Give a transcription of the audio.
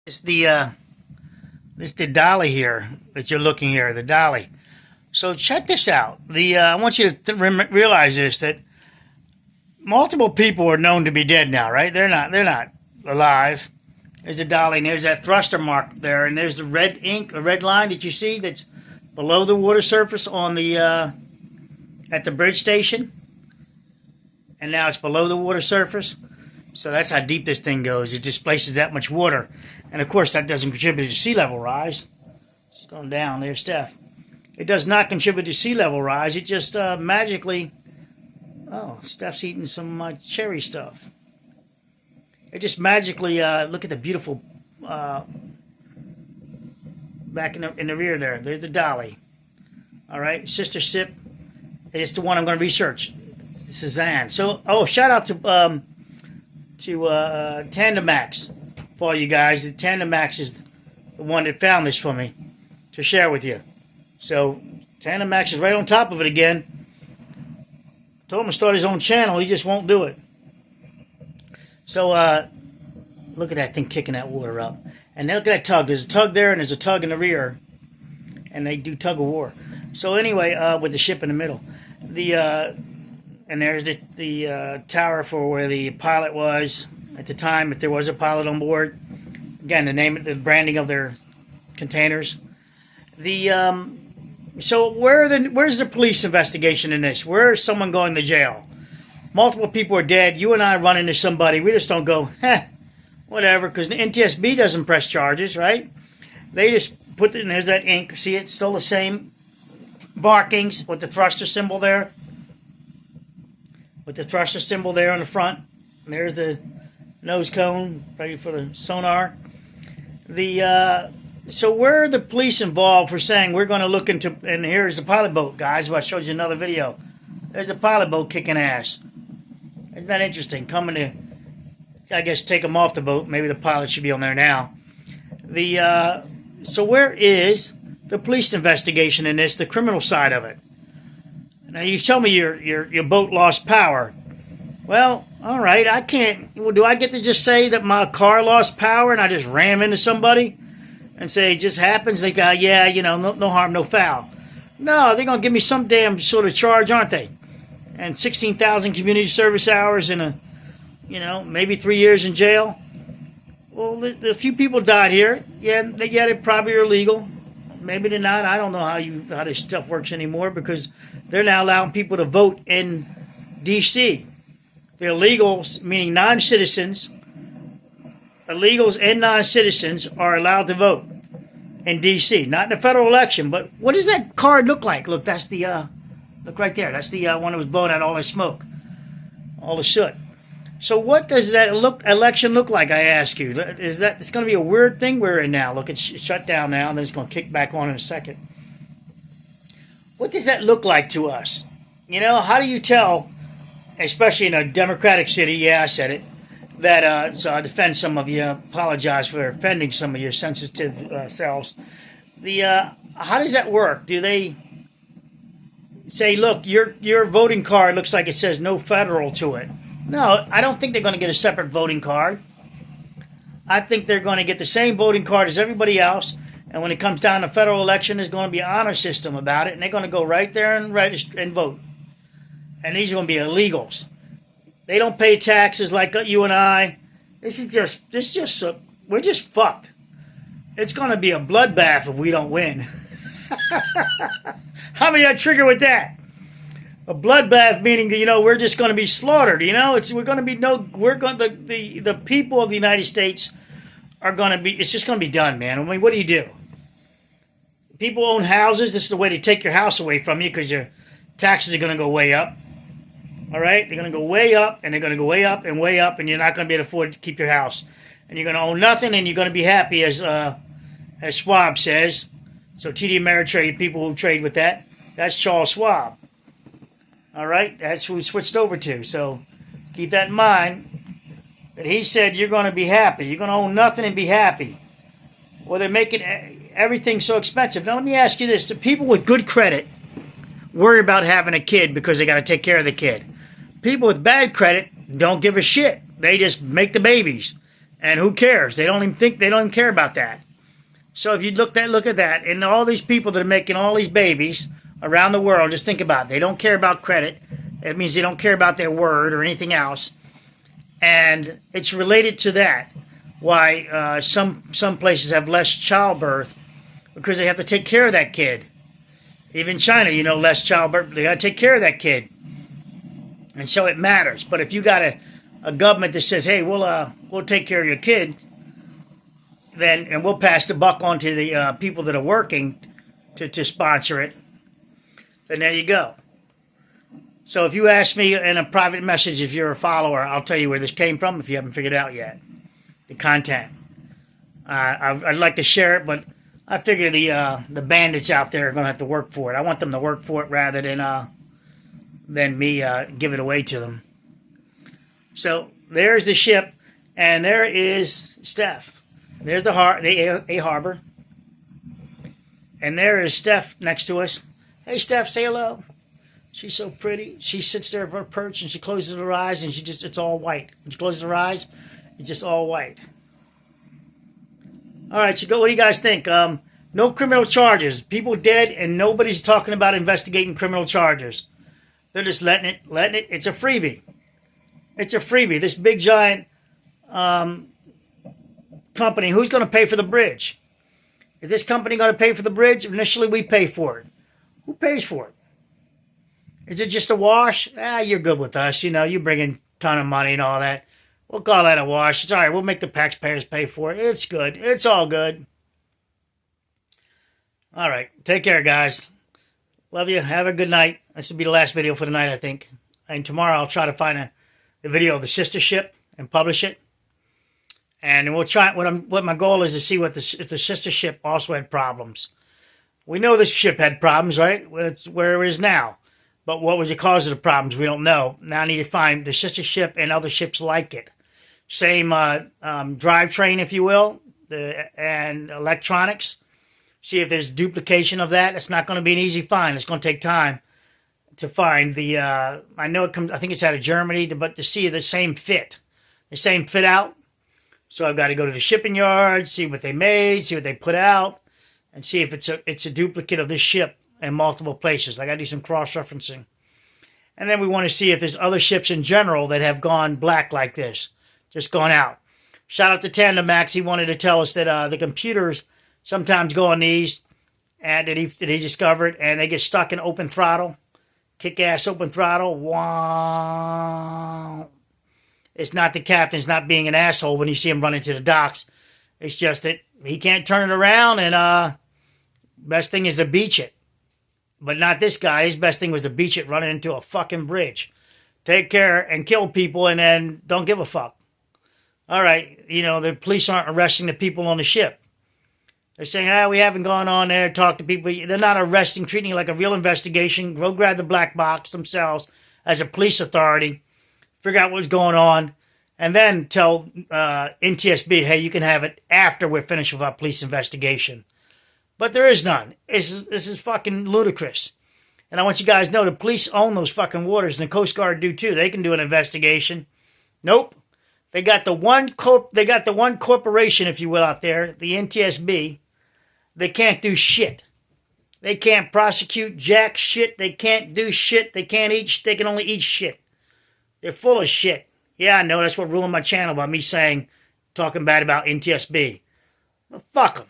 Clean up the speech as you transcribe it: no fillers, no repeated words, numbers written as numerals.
It's the dolly here that you're looking here, the dolly. So check this out. I want you to realize this, that multiple people are known to be dead now, right? They're not alive. There's a dolly, and there's that thruster mark there, and there's the red ink, a red line that you see that's below the water surface on the at the bridge station, and now it's below the water surface. So that's how deep this thing goes. It displaces that much water. And of course, that doesn't contribute to sea level rise. It's going down. There's Steph. It does not contribute to sea level rise. It just magically... Oh, Steph's eating some cherry stuff. It just magically... look at the beautiful... back in the rear there. There's the dolly. All right. Sister Sip. It's the one I'm going to research. Suzanne. So, shout out to Tandemax for all you guys. The Tandemax is the one that found this for me to share with you. So Tandemax is right on top of it again. Told him to start his own channel. He just won't do it. So look at that thing kicking that water up. And look at that tug. There's a tug there and there's a tug in the rear. And they do tug of war. So anyway, with the ship in the middle. And there's the tower for where the pilot was at the time, if there was a pilot on board. Again, the branding of their containers. So where's the police investigation in this? Where's someone going to jail? Multiple people are dead. You and I run into somebody. We just don't go, whatever, because the NTSB doesn't press charges, right? They just and there's that ink. See, it's still the same markings with the thruster symbol there. With the thruster symbol there on the front. And there's the nose cone, ready for the sonar. So where are the police involved for saying we're going to look into, and here's the pilot boat, guys. I showed you another video. There's a pilot boat kicking ass. Isn't that interesting? Coming to, I guess, take them off the boat. Maybe the pilot should be on there now. So where is the police investigation in this, the criminal side of it? Now, you tell me your boat lost power. Well, all right, I can't. Well, do I get to just say that my car lost power and I just ram into somebody and say it just happens? They go, yeah, no harm, no foul. No, they're going to give me some damn sort of charge, aren't they? And 16,000 community service hours and maybe 3 years in jail. Well, the few people died here. Yeah, they probably are illegal. Maybe they're not. I don't know how this stuff works anymore because they're now allowing people to vote in D.C. The illegals, meaning non-citizens, illegals and non-citizens are allowed to vote in D.C. Not in the federal election, but what does that card look like? Look, that's the, look right there. That's the one that was blowing out all the smoke, all the soot. So what does that election look like, I ask you? Is that, it's going to be a weird thing we're in now. Look, it's shut down now, and then it's going to kick back on in a second. What does that look like to us? How do you tell, especially in a democratic city, yeah, I said it, that, so I defend some of you, apologize for offending some of your sensitive selves. How does that work? Do they say, look, your voting card looks like it says no federal to it? No, I don't think they're going to get a separate voting card. I think they're going to get the same voting card as everybody else. And when it comes down to federal election, there's going to be an honor system about it. And they're going to go right there and register and vote. And these are going to be illegals. They don't pay taxes like you and I. We're just fucked. It's going to be a bloodbath if we don't win. How many I trigger with that? A bloodbath meaning we're just going to be slaughtered. The people of the United States are going to be. It's just going to be done, man. I mean, what do you do? People own houses. This is the way they take your house away from you because your taxes are going to go way up. All right, they're going to go way up, and they're going to go way up, and you're not going to be able to afford to keep your house, and you're going to own nothing, and you're going to be happy, as Schwab says. So TD Ameritrade, people who trade with that, that's Charles Schwab. All right, that's who we switched over to. So keep that in mind. That he said you're going to be happy. You're going to own nothing and be happy. Well, they're making everything so expensive. Now, let me ask you this. The people with good credit worry about having a kid because they got to take care of the kid. People with bad credit don't give a shit. They just make the babies. And who cares? They don't even care about that. So if you look at that, and all these people that are making all these babies around the world, just think about it. They don't care about credit. It means they don't care about their word or anything else. And it's related to that. Why some places have less childbirth, because they have to take care of that kid. Even China, less childbirth. They got to take care of that kid. And so it matters. But if you got a government that says, hey, we'll take care of your kid, and we'll pass the buck on to the people that are working to sponsor it, then there you go. So if you ask me in a private message, if you're a follower, I'll tell you where this came from if you haven't figured it out yet. The content. I'd like to share it, but I figure the bandits out there are going to have to work for it. I want them to work for it rather than me give it away to them. So there's the ship, and there is Steph. There's the harbor. And there is Steph next to us. Hey, Steph, say hello. She's so pretty. She sits there for a perch, and she closes her eyes, and it's all white. When she closes her eyes, it's just all white. All right, so what do you guys think? No criminal charges. People dead, and nobody's talking about investigating criminal charges. They're just letting it. It's a freebie. It's a freebie. This big, giant company, who's going to pay for the bridge? Is this company going to pay for the bridge? Initially, we pay for it. Who pays for it? Is it just a wash? You're good with us. You bring in a ton of money and all that. We'll call that a wash. It's all right. We'll make the taxpayers pay for it. It's good. It's all good. All right. Take care, guys. Love you. Have a good night. This will be the last video for the night, I think. And tomorrow I'll try to find a video of the sister ship and publish it. And we'll try. What my goal is to see if the sister ship also had problems. We know this ship had problems, right? It's where it is now. But what was the cause of the problems? We don't know. Now I need to find the sister ship and other ships like it. Same drivetrain, if you will, and electronics. See if there's duplication of that. It's not going to be an easy find. It's going to take time to find the. I know it comes. I think it's out of Germany, but to see the same fit out. So I've got to go to the shipping yard, see what they made, see what they put out, and see if it's a duplicate of this ship in multiple places. I got to do some cross-referencing. And then we want to see if there's other ships in general that have gone black like this, just gone out. Shout out to Tandem Max. He wanted to tell us that the computers sometimes go on these, and that he discovered, and they get stuck in open throttle, kick-ass open throttle. Wow. It's not the captain's not being an asshole when you see him run into the docks. It's just that he can't turn it around, and best thing is to beach it. But not this guy. His best thing was to beach it running into a fucking bridge. Take care and kill people and then don't give a fuck. All right, the police aren't arresting the people on the ship. They're saying, we haven't gone on there, talked to people. They're not arresting, treating it like a real investigation. Go grab the black box themselves as a police authority. Figure out what's going on. And then tell NTSB, hey, you can have it after we're finished with our police investigation. But there is none. This is fucking ludicrous. And I want you guys to know the police own those fucking waters, and the Coast Guard do too. They can do an investigation. Nope. They got the one corporation, if you will, out there, the NTSB. They can't do shit. They can't prosecute jack shit. They can't do shit. They can't eat. They can only eat shit. They're full of shit. Yeah, I know. That's what ruined my channel by me talking bad about NTSB. Well, fuck them.